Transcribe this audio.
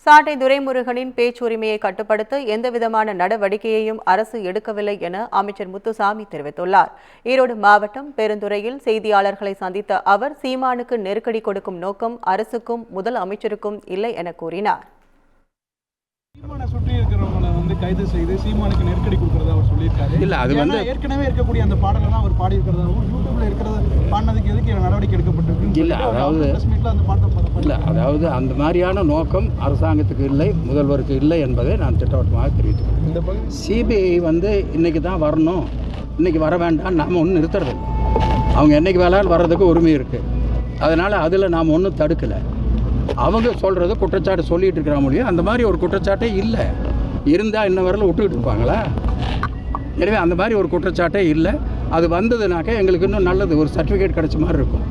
சாட்டை துரைமுருகனின் பேச்சுரிமையை கட்டுப்படுத்த எந்தவிதமான நடவடிக்கையையும் அரசு எடுக்கவில்லை என அமைச்சர் முத்துசாமி தெரிவித்துள்ளார். ஈரோடு மாவட்டம் பெருந்துறையில் செய்தியாளர்களை சந்தித்த அவர், சீமானுக்கு நெருக்கடி கொடுக்கும் நோக்கம் அரசுக்கும் முதல் அமைச்சருக்கும் இல்லை என கூறினார். சீமானை சுற்றி இருக்கிறவங்களை கைது செய்து சீமானுக்கு நெருக்கடி கொடுக்கறதா அவர் சொல்லியிருக்காரு. இல்ல, அது ஏற்கனவே இருக்கக்கூடிய அந்த பாடலை தான் அவர் பாடி இருக்கிறதாகவும் யூடியூப்ல இருக்கிறத பாடினதுக்கு எதுக்கு நடவடிக்கை எடுக்கப்பட்டிருக்கு இல்ல, அதாவது அந்த மாதிரியான நோக்கம் அரசாங்கத்துக்கு இல்லை, முதல்வருக்கு இல்லை என்பதை நான் திட்டவட்டமாக தெரிவித்துக்கிறேன். சிபிஐ இன்னைக்கு தான் வரணும், இன்னைக்கு வர வேண்டாம் நாம் ஒன்றும் நிறுத்துறது. அவங்க என்னைக்கு வேணாலும் வர்றதுக்கு உரிமை இருக்குது. அதனால் அதில் நாம் ஒன்றும் தடுக்கலை. அவங்க சொல்கிறது குற்றச்சாட்டு சொல்லிகிட்டு இருக்கிற முடியும். அந்த மாதிரி ஒரு குற்றச்சாட்டே இல்லை. இருந்தால் இன்ன வரல விட்டுக்கிட்டு இருப்பாங்களா? எனவே அந்த மாதிரி ஒரு குற்றச்சாட்டே இல்லை. அது வந்ததுனாக்கா எங்களுக்கு இன்னும் நல்லது, ஒரு சர்டிஃபிகேட் கிடைச்ச மாதிரி இருக்கும்.